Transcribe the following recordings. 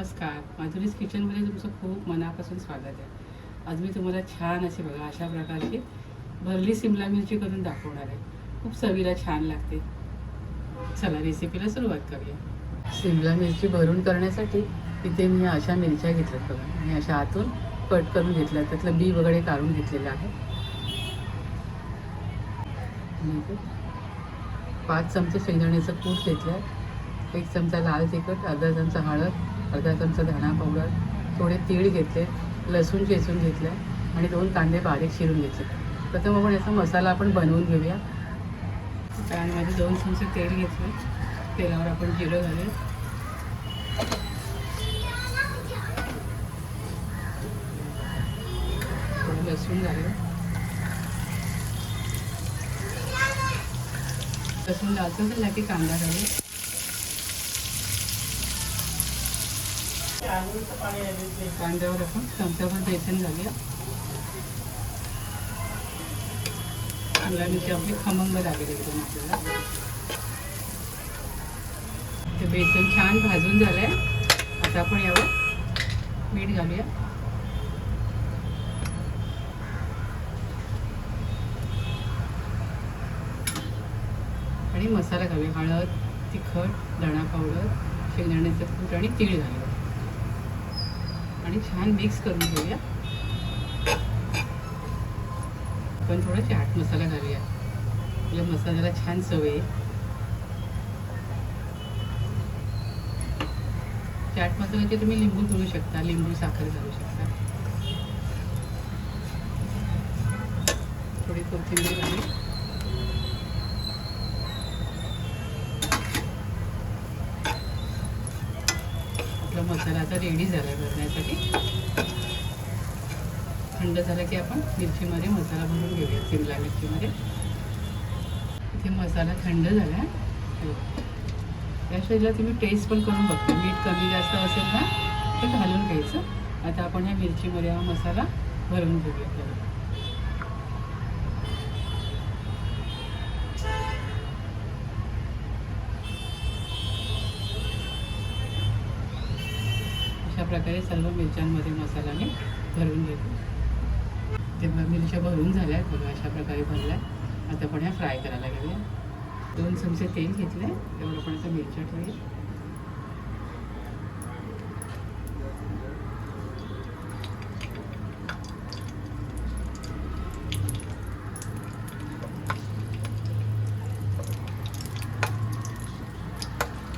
नमस्कार, माधुरीज किचनमध्ये तुमचं खूप मनापासून स्वागत आहे. आज मी तुम्हाला छान अशी बघा अशा प्रकारची भरली सिमला मिरची करून दाखवणार आहे. खूप चवीला छान लागते. चला रेसिपीला सुरुवात करूया. सिमला मिरची भरून करण्यासाठी इथे मी अशा मिरच्या घेतल्यात बघा आणि अशा आतून कट करून घेतल्या, त्यातलं बी वगैरे काढून घेतलेलं आहे. 5 चमचे शेंगदाण्याचं कूट घेतलं, 1 चमचा लाल तिखट, अर्धा चमचा हळद, अर्धा चमचा धणा पावडर, थोडे तीळ घेतले, लसूण चेचून घेतलं आणि 2 कांदे बारीक चिरून घेतले. प्रथम आपण याचा मसाला आपण बनवून घेऊया. पॅनमध्ये 2 चमचे तेल घेतले, तेलावर आपण जिरं घालूया, थोडं लसूण घालूया, लसूण लालसर झाला की कांदा घालूया, कांद्यावर आपण चमचाभर बेसन घालूया. सिमला मिरची आपली खमंग लागेल एकदम आपल्याला. ते बेसन छान भाजून झालंय. आता आपण यावर मीठ घालूया, आणि मसाला घालूया. हळद, तिखट, धणा पावडर, शेंगदाण्याचं कूट आणि तीळ घालूया आणि छान मिक्स करून घेऊया. आपण थोडा चाट मसाला घालूया, आपल्या मसाल्याला छान चव येईल. चाट मसाल्याचे तुम्ही लिंबू पिळू शकता, लिंबू साखर घालू शकता. थोडी कोथिंबीर घालू, आपला मसाला आता रेडी झाला करण्यासाठी. थंड झाला की आपण मिरचीमध्ये मसाला भरून घेऊया. सिमला मिरचीमध्ये इथे मसाला थंड झाला. या स्टेजला तुम्ही टेस्ट पण करून बघता, मीठ कमी जास्त असेल ना ते घालून घ्यायचं. आता आपण ह्या मिरचीमध्ये हा मसाला भरून घेऊया. अशा प्रकारे सर्व मिरच्यांमध्ये मसाला मी भरून घेतो. ते मिरच्या भरून झाल्या आहेत बघा, अशा प्रकारे भरल्या. आता आपण ह्या फ्राय करायला घेऊया. 2 चमचे तेल घेतले, त्यावर आपण आता मिरच्या ठेवूया.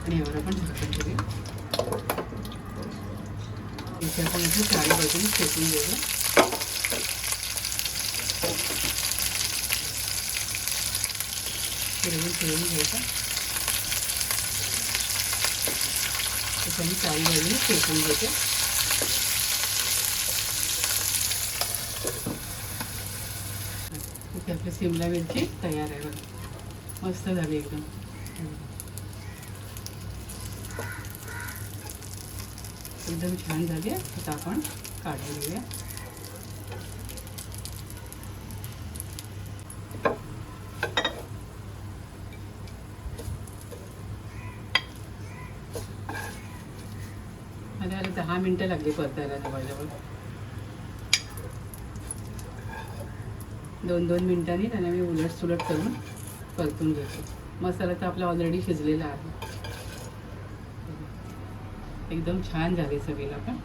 आणि यावर आपण झाकण ठेवूया. मिरच्या आपण इथे चारी बाजूने शेकून घेऊया. फिरवून घ्यायचा, त्याच्या मी चारी बाजूने शेकून घेते. इथे आपली सिमला मिरची तयार आहे बघा, मस्त झाली एकदम. एकदम छान झाली आहे. आता आपण काढून घेऊया. मला 10 मिनटं लागली परतायला जवळजवळ. 2-2 मिनिटांनी त्यांना मी उलट सुलट करून परतून घेतो. मसाला तर आपला ऑलरेडी शिजलेला आहे. एकदम छान झाली चवीला. पण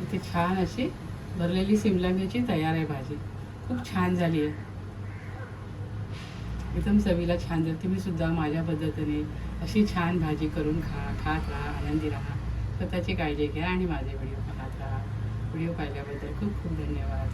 इथे छान अशी भरलेली सिमला मिरची तयार आहे. भाजी खूप छान झाली आहे, एकदम चवीला छान झाली. तुम्ही सुद्धा माझ्या पद्धतीने अशी छान भाजी करून खात राहा, आनंदी राहा, स्वतःची काळजी घ्या आणि माझे व्हिडिओ पाहत राहा. व्हिडिओ पाहिल्याबद्दल खूप खूप धन्यवाद.